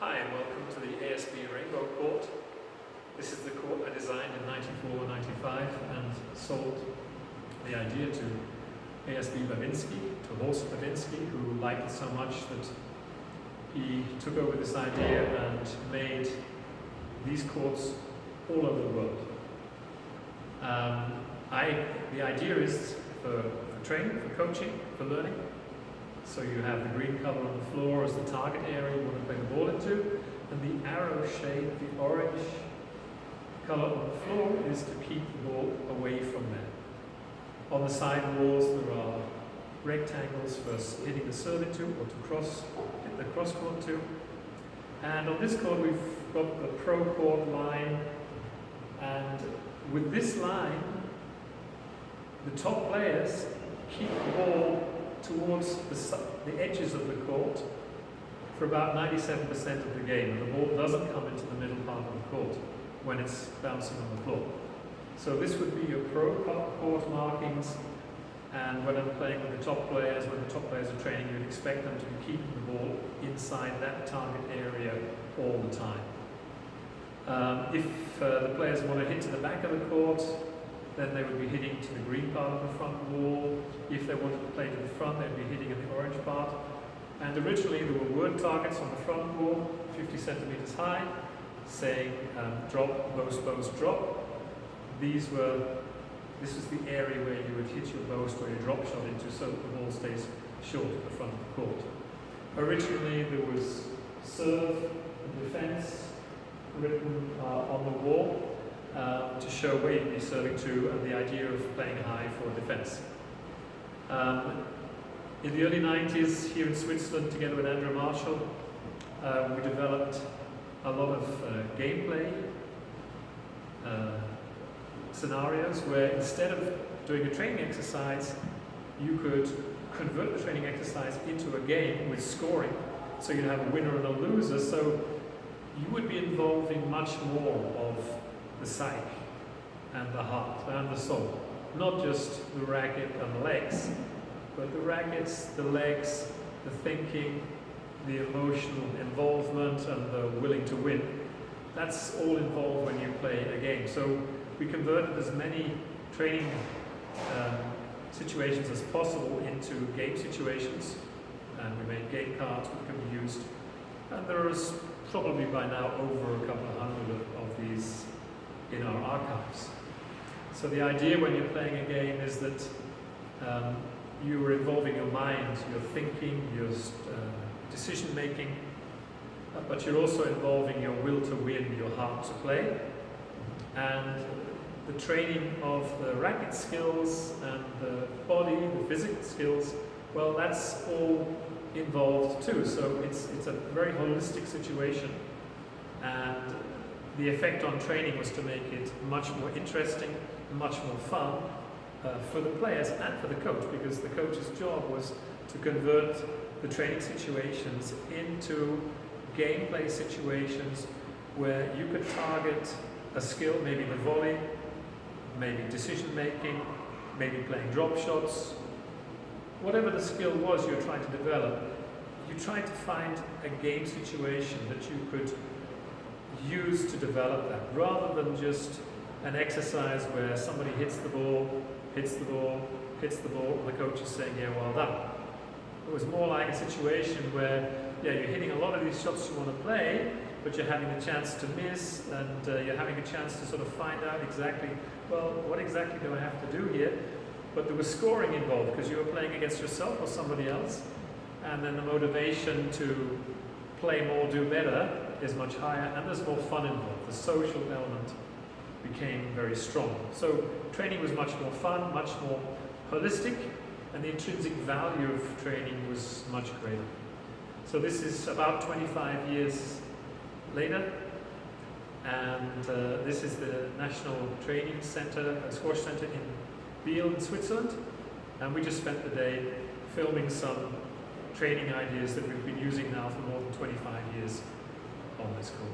Hi and welcome to the ASB Rainbow Court. This is the court I designed in 94-95 and sold the idea to ASB Babinski, to Horst Babinski, who liked it so much that he took over this idea and made these courts all over the world. The idea is for training, for coaching, for learning. So you have the green color on the floor as the target area you want to play the ball into, and the arrow shape, the orange color on the floor, is to keep the ball away from there. On the side walls there are rectangles for hitting the serve into, or to hit the cross court to. And on this court we've got the pro court line, and with this line the top players keep the ball towards the edges of the court for about 97% of the game, and the ball doesn't come into the middle part of the court when it's bouncing on the floor. So this would be your pro court markings, and when I'm playing with the top players, when the top players are training, you'd expect them to be keeping the ball inside that target area all the time. If the players want to hit to the back of the court, then they would be hitting to the green part of the front wall. If they wanted to play to the front, they'd be hitting in the orange part. And originally there were word targets on the front wall, 50 centimeters high, saying drop, boast, drop. This is the area where you would hit your boast or your drop shot into, so that the ball stays short at the front of the court. Originally there was serve and defense written on the wall, to show where you'd be serving to, and the idea of playing high for defense. In the early 90s, here in Switzerland, together with Andrew Marshall, we developed a lot of gameplay scenarios where instead of doing a training exercise, you could convert the training exercise into a game with scoring. So you'd have a winner and a loser, so you would be involving much more of the psyche and the heart and the soul. Not just the racket and the legs, but the rackets, the legs, the thinking, the emotional involvement, and the willing to win. That's all involved when you play a game. So we converted as many training situations as possible into game situations, and we made game cards that can be used. And there is probably by now over a couple of hundred of these in our archives. So the idea when you're playing a game is that you are involving your mind, your thinking, your decision making, but you're also involving your will to win, your heart to play. And the training of the racket skills and the body, the physical skills, well, that's all involved too. So it's a very holistic situation, and the effect on training was to make it much more interesting, much more fun for the players and for the coach, because the coach's job was to convert the training situations into gameplay situations where you could target a skill, maybe the volley, maybe decision making, maybe playing drop shots. Whatever the skill was you're trying to develop, you tried to find a game situation that you could use to develop that, rather than just an exercise where somebody hits the ball, and the coach is saying, yeah, well done. It was more like a situation where, yeah, you're hitting a lot of these shots you want to play, but you're having a chance to miss, and you're having a chance to sort of find out exactly, well, what exactly do I have to do here? But there was scoring involved, because you were playing against yourself or somebody else, and then the motivation to play more, do better is much higher, and there's more fun involved. The social element became very strong. So training was much more fun, much more holistic, and the intrinsic value of training was much greater. So this is about 25 years later, and this is the National Training Center, Squash Center in Biel in Switzerland, and we just spent the day filming some training ideas that we've been using now for more than 25 years on this court.